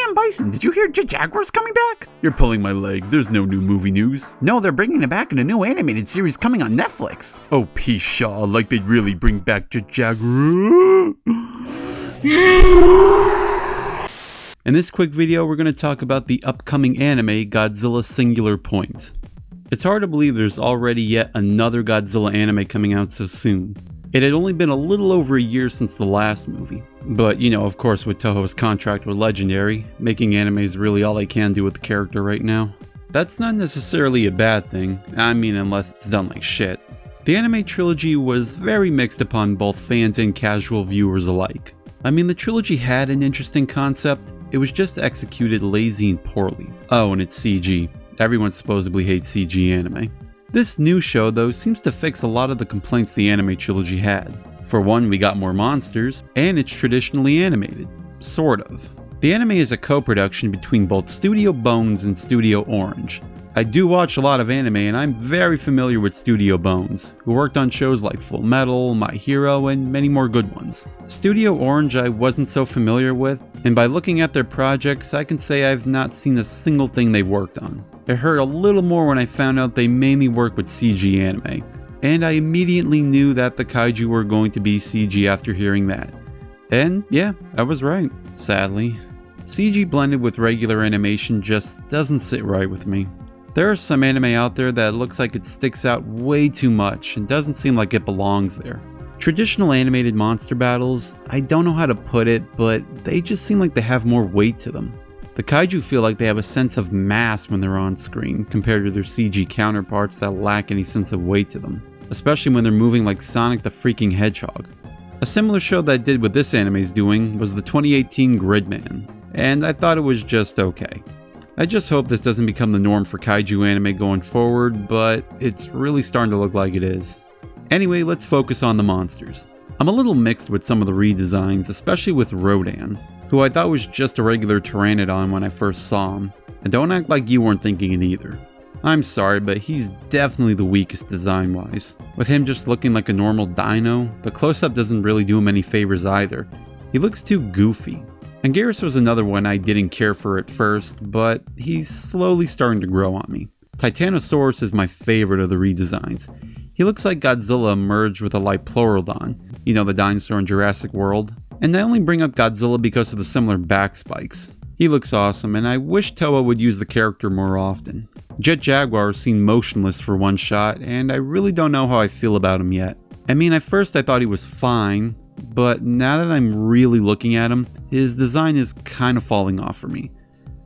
Sam Bison, did you hear Jaguar's coming back? You're pulling my leg. There's no new movie news. No, they're bringing it back in a new animated series coming on Netflix. Oh, peace, Shaw. Like they'd really bring back Jaguar. In this quick video, we're going to talk about the upcoming anime Godzilla Singular Point. It's hard to believe there's already yet another Godzilla anime coming out so soon. It had only been a little over a year since the last movie. But, you know, of course with Toho's contract with Legendary, making anime is really all they can do with the character right now. That's not necessarily a bad thing, I mean unless it's done like shit. The anime trilogy was very mixed upon both fans and casual viewers alike. I mean, the trilogy had an interesting concept, it was just executed lazy and poorly. Oh, and it's CG. Everyone supposedly hates CG anime. This new show, though, seems to fix a lot of the complaints the anime trilogy had. For one, we got more monsters, and it's traditionally animated. Sort of. The anime is a co-production between both Studio Bones and Studio Orange. I do watch a lot of anime, and I'm very familiar with Studio Bones, who worked on shows like Full Metal, My Hero, and many more good ones. Studio Orange I wasn't so familiar with, and by looking at their projects, I can say I've not seen a single thing they've worked on. It hurt a little more when I found out they mainly work with CG anime, and I immediately knew that the kaiju were going to be CG after hearing that. And yeah, I was right, sadly. CG blended with regular animation just doesn't sit right with me. There are some anime out there that looks like it sticks out way too much and doesn't seem like it belongs there. Traditional animated monster battles, I don't know how to put it, but they just seem like they have more weight to them. The kaiju feel like they have a sense of mass when they're on screen, compared to their CG counterparts that lack any sense of weight to them, especially when they're moving like Sonic the freaking Hedgehog. A similar show that did what this anime is doing was the 2018 Gridman, and I thought it was just okay. I just hope this doesn't become the norm for kaiju anime going forward, but it's really starting to look like it is. Anyway, let's focus on the monsters. I'm a little mixed with some of the redesigns, especially with Rodan, who I thought was just a regular Pteranodon when I first saw him. And don't act like you weren't thinking it either. I'm sorry, but he's definitely the weakest design-wise. With him just looking like a normal dino, the close-up doesn't really do him any favors either. He looks too goofy. Anguirus was another one I didn't care for at first, but he's slowly starting to grow on me. Titanosaurus is my favorite of the redesigns. He looks like Godzilla merged with a Liopleurodon, you know, the dinosaur in Jurassic World. And I only bring up Godzilla because of the similar back spikes. He looks awesome, and I wish Toa would use the character more often. Jet Jaguar is seen motionless for one shot, and I really don't know how I feel about him yet. I mean, at first I thought he was fine, but now that I'm really looking at him, his design is kind of falling off for me.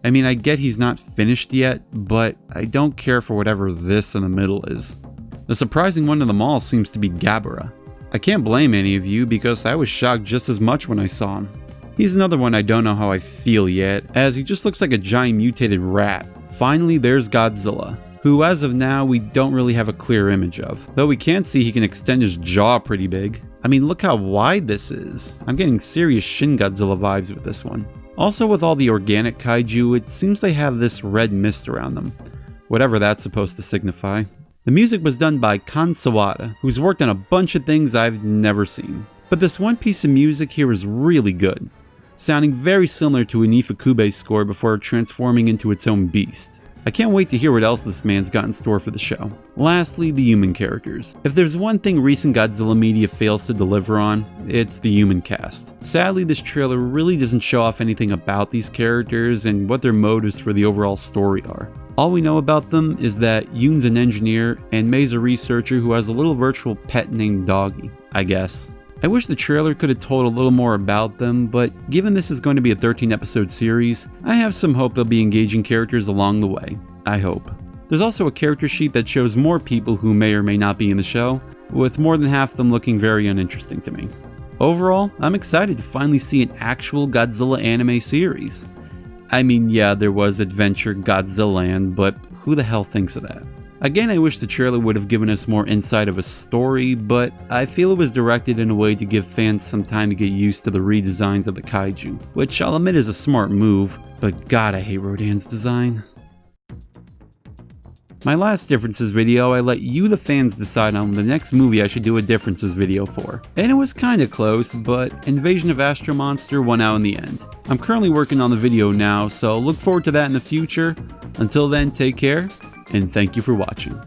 I mean, I get he's not finished yet, but I don't care for whatever this in the middle is. The surprising one of them all seems to be Gabara. I can't blame any of you because I was shocked just as much when I saw him. He's another one I don't know how I feel yet, as he just looks like a giant mutated rat. Finally, there's Godzilla, who as of now we don't really have a clear image of, though we can see he can extend his jaw pretty big. I mean, look how wide this is. I'm getting serious Shin Godzilla vibes with this one. Also, with all the organic kaiju, it seems they have this red mist around them, whatever that's supposed to signify. The music was done by Kan Sawada, who's worked on a bunch of things I've never seen. But this one piece of music here is really good, sounding very similar to an Ifukube score before transforming into its own beast. I can't wait to hear what else this man's got in store for the show. Lastly, the human characters. If there's one thing recent Godzilla media fails to deliver on, it's the human cast. Sadly, this trailer really doesn't show off anything about these characters and what their motives for the overall story are. All we know about them is that Yoon's an engineer and Mei's a researcher who has a little virtual pet named Doggy, I guess. I wish the trailer could have told a little more about them, but given this is going to be a 13-episode series, I have some hope they'll be engaging characters along the way. I hope. There's also a character sheet that shows more people who may or may not be in the show, with more than half of them looking very uninteresting to me. Overall, I'm excited to finally see an actual Godzilla anime series. I mean, yeah, there was Adventure Godzilla Land, but who the hell thinks of that? Again, I wish the trailer would have given us more insight of a story, but I feel it was directed in a way to give fans some time to get used to the redesigns of the kaiju, which I'll admit is a smart move, but god, I hate Rodan's design. My last differences video, I let you the fans decide on the next movie I should do a differences video for. And it was kinda close, but Invasion of Astro Monster won out in the end. I'm currently working on the video now, so look forward to that in the future. Until then, take care, and thank you for watching.